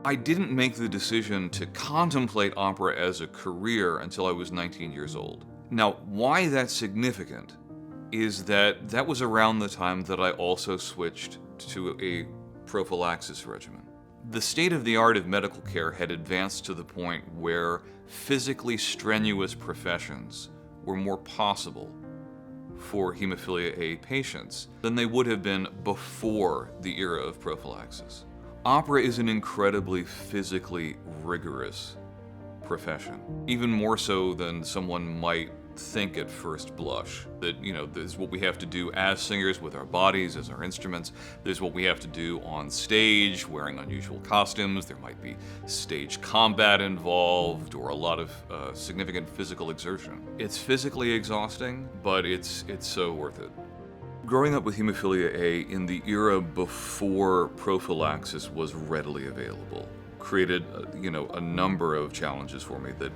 I didn't make the decision to contemplate opera as a career until I was 19 years old. Now, why that's significant is that that was around the time that I also switched to a prophylaxis regimen. The state of the art of medical care had advanced to the point where physically strenuous professions were more possible for hemophilia A patients than they would have been before the era of prophylaxis. Opera is an incredibly physically rigorous profession, even more so than someone might think at first blush. That, this is what we have to do as singers with our bodies, as our instruments. There's what we have to do on stage, wearing unusual costumes. There might be stage combat involved, or a lot of significant physical exertion. It's physically exhausting, but it's so worth it. Growing up with hemophilia A in the era before prophylaxis was readily available created, a number of challenges for me that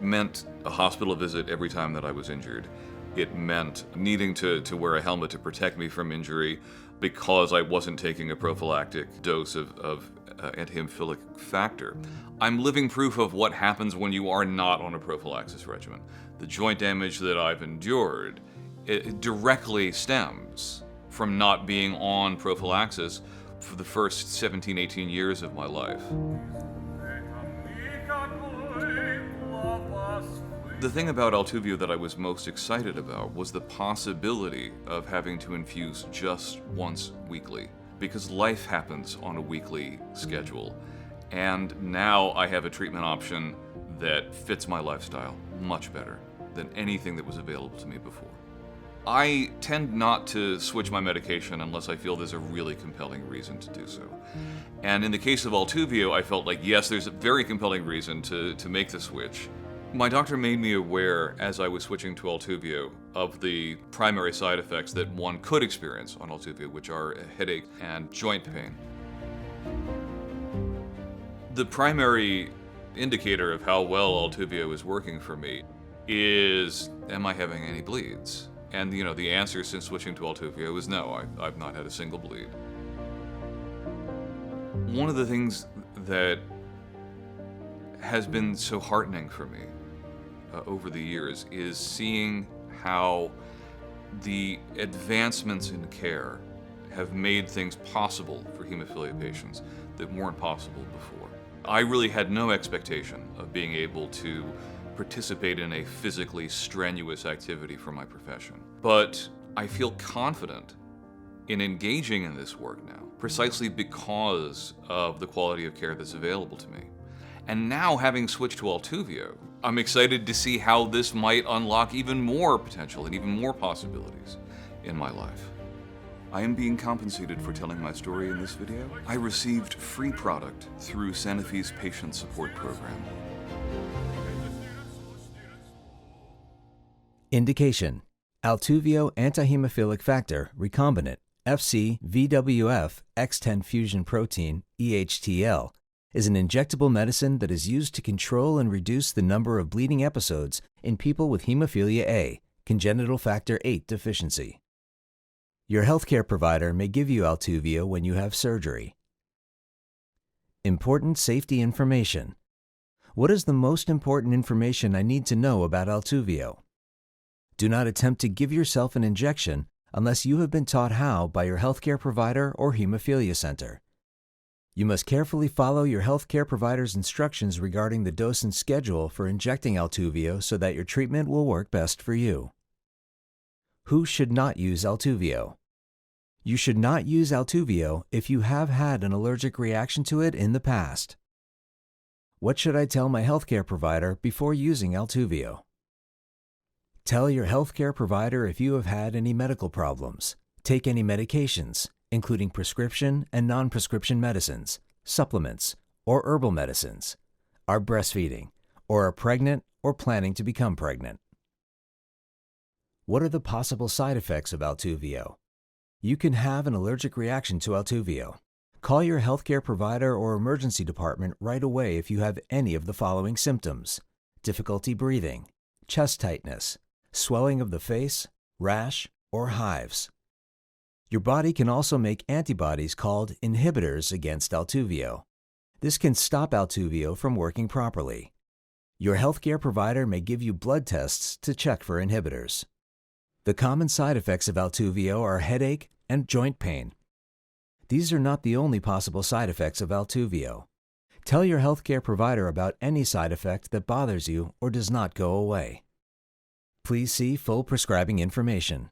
meant a hospital visit every time that I was injured. It meant needing to wear a helmet to protect me from injury because I wasn't taking a prophylactic dose of anti-hemophilic factor. I'm living proof of what happens when you are not on a prophylaxis regimen. The joint damage that I've endured, it directly stems from not being on prophylaxis for the first 17, 18 years of my life. The thing about ALTUVIIO that I was most excited about was the possibility of having to infuse just once weekly, because life happens on a weekly schedule. And now I have a treatment option that fits my lifestyle much better than anything that was available to me before. I tend not to switch my medication unless I feel there's a really compelling reason to do so. And in the case of ALTUVIIO, I felt like, yes, there's a very compelling reason to make the switch. My doctor made me aware, as I was switching to ALTUVIIO, of the primary side effects that one could experience on ALTUVIIO, which are headache and joint pain. The primary indicator of how well ALTUVIIO is working for me is, am I having any bleeds? And the answer since switching to ALTUVIIO is no, I've not had a single bleed. One of the things that has been so heartening for me over the years is seeing how the advancements in care have made things possible for hemophilia patients that weren't possible before. I really had no expectation of being able to participate in a physically strenuous activity for my profession. But I feel confident in engaging in this work now, precisely because of the quality of care that's available to me. And now, having switched to ALTUVIIO, I'm excited to see how this might unlock even more potential and even more possibilities in my life. I am being compensated for telling my story in this video. I received free product through Sanofi's patient support program. Indication: ALTUVIIO antihemophilic factor recombinant FC VWF X10 fusion protein EHTL is an injectable medicine that is used to control and reduce the number of bleeding episodes in people with hemophilia A, congenital factor VIII deficiency. Your healthcare provider may give you ALTUVIIO when you have surgery. Important safety information. What is the most important information I need to know about ALTUVIIO? Do not attempt to give yourself an injection unless you have been taught how by your healthcare provider or hemophilia center. You must carefully follow your healthcare provider's instructions regarding the dose and schedule for injecting ALTUVIIO so that your treatment will work best for you. Who should not use ALTUVIIO? You should not use ALTUVIIO if you have had an allergic reaction to it in the past. What should I tell my healthcare provider before using ALTUVIIO? Tell your healthcare provider if you have had any medical problems, take any medications, including prescription and non-prescription medicines, supplements, or herbal medicines, are breastfeeding, or are pregnant or planning to become pregnant. What are the possible side effects of ALTUVIIO? You can have an allergic reaction to ALTUVIIO. Call your healthcare provider or emergency department right away if you have any of the following symptoms: difficulty breathing, chest tightness, swelling of the face, rash, or hives. Your body can also make antibodies called inhibitors against ALTUVIIO. This can stop ALTUVIIO from working properly. Your healthcare provider may give you blood tests to check for inhibitors. The common side effects of ALTUVIIO are headache and joint pain. These are not the only possible side effects of ALTUVIIO. Tell your healthcare provider about any side effect that bothers you or does not go away. Please see full prescribing information.